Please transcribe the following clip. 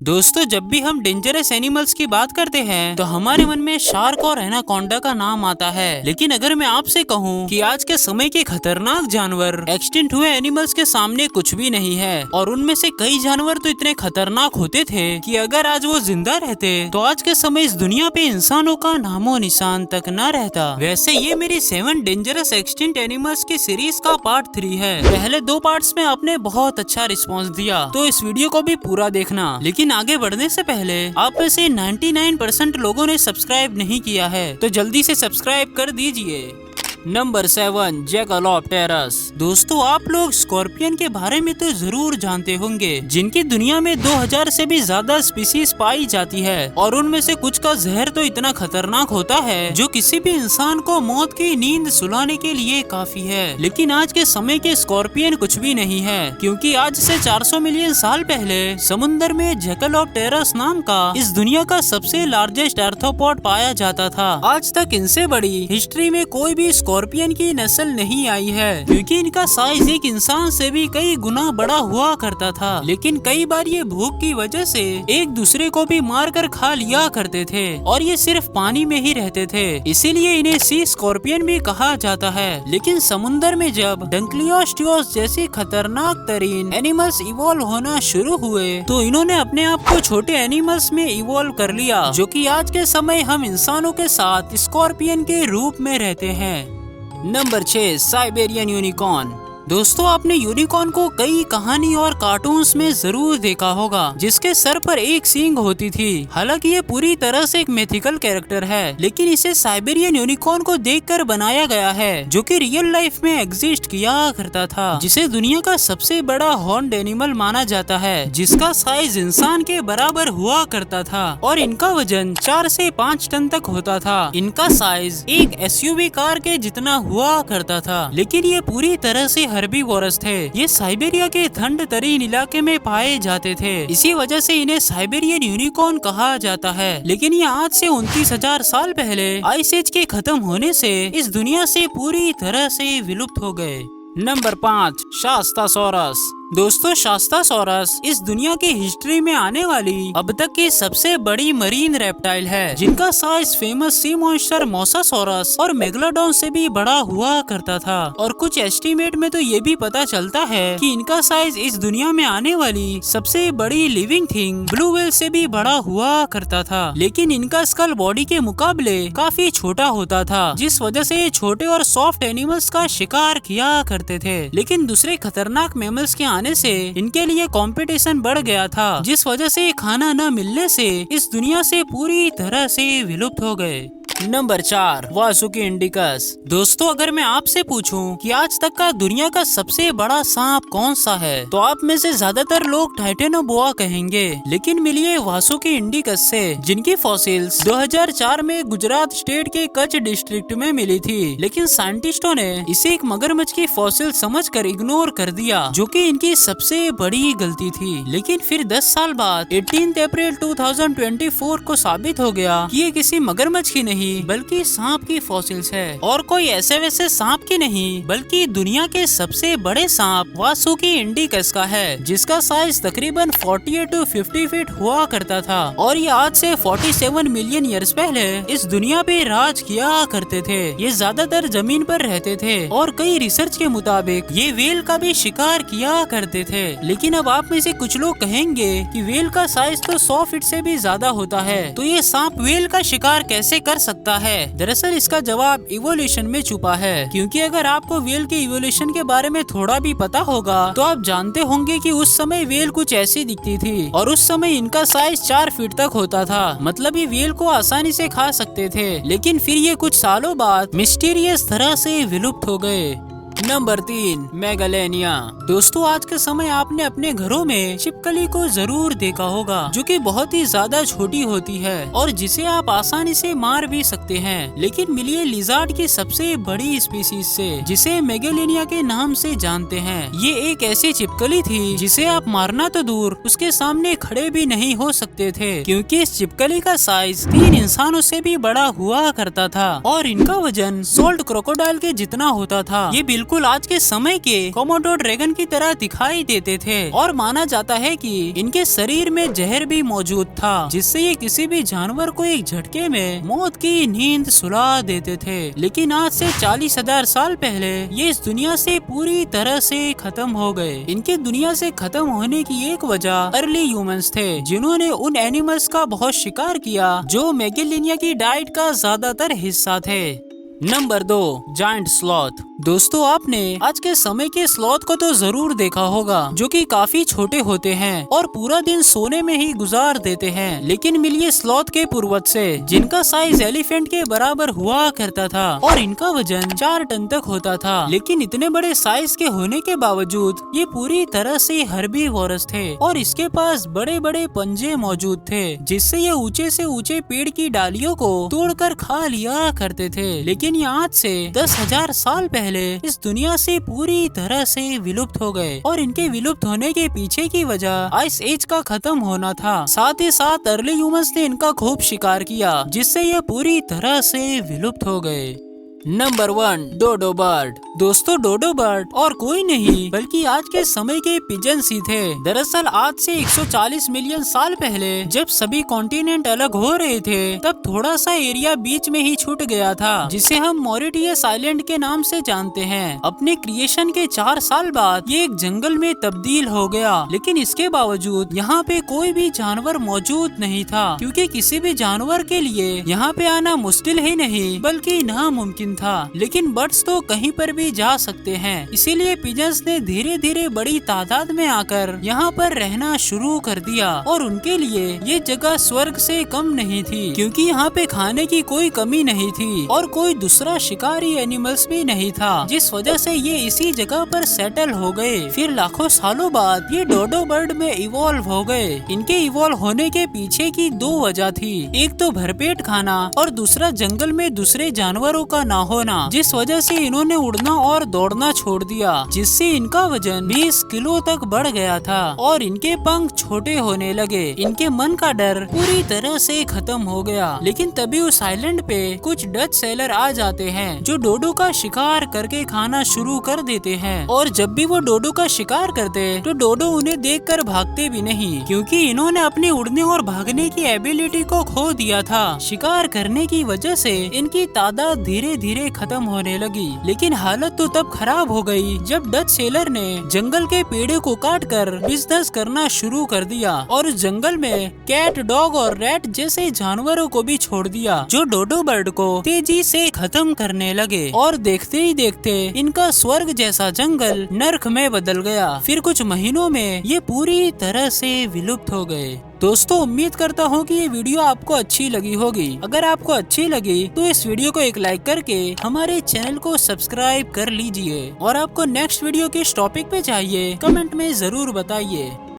दोस्तों, जब भी हम डेंजरस एनिमल्स की बात करते हैं तो हमारे मन में शार्क और एनाकोंडा का नाम आता है। लेकिन अगर मैं आपसे कहूँ कि आज के समय के खतरनाक जानवर एक्सटिंक्ट हुए एनिमल्स के सामने कुछ भी नहीं है, और उनमें से कई जानवर तो इतने खतरनाक होते थे कि अगर आज वो जिंदा रहते तो आज के समय इस दुनिया पे इंसानों का नामो निशान तक न रहता। वैसे ये मेरी 7 डेंजरस एक्सटिंक्ट एनिमल्स की सीरीज का पार्ट 3 है। पहले 2 पार्ट्स में आपने बहुत अच्छा रिस्पॉन्स दिया, तो इस वीडियो को भी पूरा देखना। लेकिन आगे बढ़ने से पहले आप में से 99% लोगों ने सब्सक्राइब नहीं किया है, तो जल्दी से सब्सक्राइब कर दीजिए। नंबर 7, जैकलोप्टेरस। दोस्तों, आप लोग स्कॉर्पियन के बारे में तो जरूर जानते होंगे, जिनकी दुनिया में 2000 से भी ज्यादा स्पीसीज पाई जाती है, और उनमें से कुछ का जहर तो इतना खतरनाक होता है जो किसी भी इंसान को मौत की नींद सुलाने के लिए काफी है। लेकिन आज के समय के स्कॉर्पियन कुछ भी नहीं है, क्योंकि आज से 400 मिलियन साल पहले समुद्र में जैकलोप्टेरस नाम का इस दुनिया का सबसे लार्जेस्ट आर्थ्रोपॉड पाया जाता था। आज तक इनसे बड़ी हिस्ट्री में कोई भी स्कॉर्पियन की नस्ल नहीं आई है, क्योंकि इनका साइज एक इंसान से भी कई गुना बड़ा हुआ करता था। लेकिन कई बार ये भूख की वजह से एक दूसरे को भी मारकर खा लिया करते थे, और ये सिर्फ पानी में ही रहते थे, इसीलिए इन्हें सी स्कॉर्पियन भी कहा जाता है। लेकिन समुद्र में जब डंक्लियोस्टियोस जैसी खतरनाक तरीन एनिमल्स इवॉल्व होना शुरू हुए, तो इन्होंने अपने आप को छोटे एनिमल्स में इवॉल्व कर लिया, जो कि आज के समय हम इंसानों के साथ स्कॉर्पियन के रूप में रहते हैं। Number 6, Siberian unicorn. दोस्तों, आपने यूनिकॉर्न को कई कहानी और कार्टून्स में जरूर देखा होगा, जिसके सर पर एक सींग होती थी। हालांकि ये पूरी तरह से एक मिथिकल कैरेक्टर है, लेकिन इसे साइबेरियन यूनिकॉर्न को देखकर बनाया गया है, जो कि रियल लाइफ में एग्जिस्ट किया करता था, जिसे दुनिया का सबसे बड़ा हॉर्न्ड एनिमल माना जाता है, जिसका साइज इंसान के बराबर हुआ करता था, और इनका वजन 4 से 5 टन तक होता था। इनका साइज एक SUV कार के जितना हुआ करता था, लेकिन ये पूरी तरह से हर्बीवोरस थे। ये साइबेरिया के ठंड तरीन इलाके में पाए जाते थे, इसी वजह से इन्हें साइबेरियन यूनिकॉर्न कहा जाता है। लेकिन ये आज से 29,000 साल पहले आइस एज के खत्म होने से इस दुनिया से पूरी तरह से विलुप्त हो गए। नंबर 5, शास्तासोरस। दोस्तों, शास्तासोरस इस दुनिया की हिस्ट्री में आने वाली अब तक की सबसे बड़ी मरीन रेप्टाइल है, जिनका size famous sea monster mosasaurus और मेगलोडॉन से भी बड़ा हुआ करता था। और कुछ एस्टीमेट में तो ये भी पता चलता है कि इनका साइज इस दुनिया में आने वाली सबसे बड़ी लिविंग थिंग ब्लू व्हेल से भी बड़ा हुआ करता था। लेकिन इनका स्कल बॉडी के मुकाबले काफी छोटा होता था, जिस वजह से ये छोटे और सॉफ्ट एनिमल्स का शिकार किया करते थे। लेकिन दूसरे खतरनाक मैमल्स के आने से इनके लिए कंपटीशन बढ़ गया था, जिस वजह से खाना न मिलने से इस दुनिया से पूरी तरह से विलुप्त हो गए। Number 4, Vasuki indicus. दोस्तों, अगर मैं आपसे पूछूं कि आज तक का दुनिया का सबसे बड़ा सांप कौन सा है, तो आप में से ज्यादातर लोग टाइटेनोबोआ कहेंगे। लेकिन मिलिए वासुकी इंडिकस से, जिनकी फॉसिल्स 2004 में गुजरात स्टेट के कच्छ डिस्ट्रिक्ट में मिली थी। लेकिन साइंटिस्टों ने इसे एक मगरमच्छ की फॉसिल समझकर इग्नोर कर दिया, जो कि इनकी सबसे बड़ी गलती थी। लेकिन फिर 10 साल बाद 18 अप्रैल 2024 को साबित हो गया कि ये किसी मगरमच्छ की नहीं बल्कि सांप की फॉसिल्स है, और कोई ऐसे वैसे सांप की नहीं, बल्कि दुनिया के सबसे बड़े सांप वासुकी इंडिकस का है, जिसका साइज तकरीबन 48 to 50 फीट हुआ करता था। और ये आज से 47 मिलियन ईयर्स पहले इस दुनिया पे राज किया करते थे। ये ज्यादातर जमीन पर रहते थे, और कई रिसर्च के मुताबिक ये व्हेल का भी शिकार किया करते थे। लेकिन अब आप में से कुछ लोग कहेंगे कि व्हेल का साइज तो 100 फीट से भी ज्यादा होता है, तो ये सांप व्हेल का शिकार कैसे कर सकता है? दरअसल इसका जवाब इवोल्यूशन में छुपा है, क्योंकि अगर आपको व्हेल के इवोल्यूशन के बारे में थोड़ा भी पता होगा, तो आप जानते होंगे कि उस समय व्हेल कुछ ऐसी दिखती थी, और उस समय इनका साइज 4 फीट तक होता था। मतलब ये व्हेल को आसानी से खा सकते थे। लेकिन फिर ये कुछ सालों बाद मिस्टीरियस तरह से विलुप्त हो गए। Number 3, megalania. दोस्तों, आज के समय आपने अपने घरों में छिपकली को जरूर देखा होगा, जो कि बहुत ही ज्यादा छोटी होती है और जिसे आप आसानी से मार भी सकते हैं। लेकिन मिलिए लिजार्ड की सबसे बड़ी स्पीसीज से, जिसे मेगालेनिया के नाम से जानते हैं। ये एक ऐसी छिपकली थी जिसे आप मारना तो दूर, उसके सामने खड़े भी नहीं हो सकते थे, क्योंकि इस छिपकली का साइज 3 इंसानों से भी बड़ा हुआ करता था, और इनका वजन सोल्ट क्रोकोडाइल के जितना होता था। ये बिल्कुल बिल्कुल आज के समय के कोमोडो ड्रैगन की तरह दिखाई देते थे और माना जाता है कि इनके शरीर में जहर भी मौजूद था, जिससे ये किसी भी जानवर को एक झटके में मौत की नींद सुला देते थे। लेकिन आज से 40,000 साल पहले ये इस दुनिया से पूरी तरह से खत्म हो गए। इनके दुनिया से खत्म होने की एक वजह अर्ली ह्यूमंस थे, जिन्होंने उन एनिमल्स का बहुत शिकार किया जो मैगेलिनिया की डाइट का ज्यादातर हिस्सा थे। Number 2, giant sloth. दोस्तों, आपने आज के समय के स्लॉथ को तो जरूर देखा होगा, जो कि काफी छोटे होते हैं और पूरा दिन सोने में ही गुजार देते हैं। लेकिन मिलिए स्लॉथ के पूर्वज से, जिनका साइज एलिफेंट के बराबर हुआ करता था और इनका वजन 4 टन तक होता था। लेकिन इतने बड़े साइज के होने के बावजूद ये पूरी तरह से हर्बीवोरस थे और इसके पास बड़े बड़े पंजे मौजूद थे, जिससे ये ऊंचे से ऊंचे पेड़ की डालियों को तोड़कर खा लिया करते थे। लेकिन ये आज से 10,000 साल पहले इस दुनिया से पूरी तरह से विलुप्त हो गए और इनके विलुप्त होने के पीछे की वजह आइस एज का खत्म होना था। साथ ही साथ अर्ली ह्यूमंस ने इनका खूब शिकार किया, जिससे ये पूरी तरह से विलुप्त हो गए। Number 1, dodo bird. दोस्तों, डोडो बर्ड और कोई नहीं बल्कि आज के समय के पिजन्स ही थे। दरअसल आज से 140 मिलियन साल पहले जब सभी कॉन्टिनेंट अलग हो रहे थे, तब थोड़ा सा एरिया बीच में ही छूट गया था, जिसे हम मॉरिटियस आइलैंड के नाम से जानते हैं। अपने क्रिएशन के 4 साल बाद ये एक जंगल में तब्दील हो गया, लेकिन इसके बावजूद यहाँ पे कोई भी जानवर मौजूद नहीं था, क्योंकि किसी भी जानवर के लिए यहाँ पे आना मुश्किल ही नहीं बल्कि नामुमकिन था। लेकिन बर्ड्स तो कहीं पर भी जा सकते हैं, इसीलिए पिजन्स ने धीरे धीरे बड़ी तादाद में आकर यहाँ पर रहना शुरू कर दिया और उनके लिए ये जगह स्वर्ग से कम नहीं थी, क्योंकि यहाँ पे खाने की कोई कमी नहीं थी और कोई दूसरा शिकारी एनिमल्स भी नहीं था, जिस वजह से ये इसी जगह पर सेटल हो गए। फिर लाखों सालों बाद ये डोडो बर्ड में इवॉल्व हो गए। इनके इवॉल्व होने के पीछे की 2 वजह थी, एक तो भरपेट खाना और दूसरा जंगल में दूसरे जानवरों का ना होना, जिस वजह से इन्होंने उड़ना और दौड़ना छोड़ दिया, जिससे इनका वजन 20 किलो तक बढ़ गया था और इनके पंख छोटे होने लगे। इनके मन का डर पूरी तरह से खत्म हो गया। लेकिन तभी उस आइलैंड पे कुछ डच सेलर आ जाते हैं, जो डोडो का शिकार करके खाना शुरू कर देते हैं। और जब भी वो डोडो का शिकार करते तो डोडो उन्हें देखकर भागते भी नहीं, क्योंकि इन्होंने अपने उड़ने और भागने की एबिलिटी को खो दिया था। शिकार करने की वजह से इनकी तादाद धीरे धीरे खत्म होने लगी। लेकिन हालत तो तब खराब हो गई जब डच सेलर ने जंगल के पेड़ों को काटकर बिजनेस करना शुरू कर दिया और उस जंगल में कैट, डॉग और रैट जैसे जानवरों को भी छोड़ दिया, जो डोडो बर्ड को तेजी से खत्म करने लगे। और देखते ही देखते इनका स्वर्ग जैसा जंगल नर्क में बदल गया। फिर कुछ महीनों में ये पूरी तरह से विलुप्त हो गए। दोस्तों, उम्मीद करता हूँ कि ये वीडियो आपको अच्छी लगी होगी। अगर आपको अच्छी लगी तो इस वीडियो को एक लाइक करके हमारे चैनल को सब्सक्राइब कर लीजिए और आपको नेक्स्ट वीडियो किस टॉपिक पे चाहिए कमेंट में जरूर बताइए।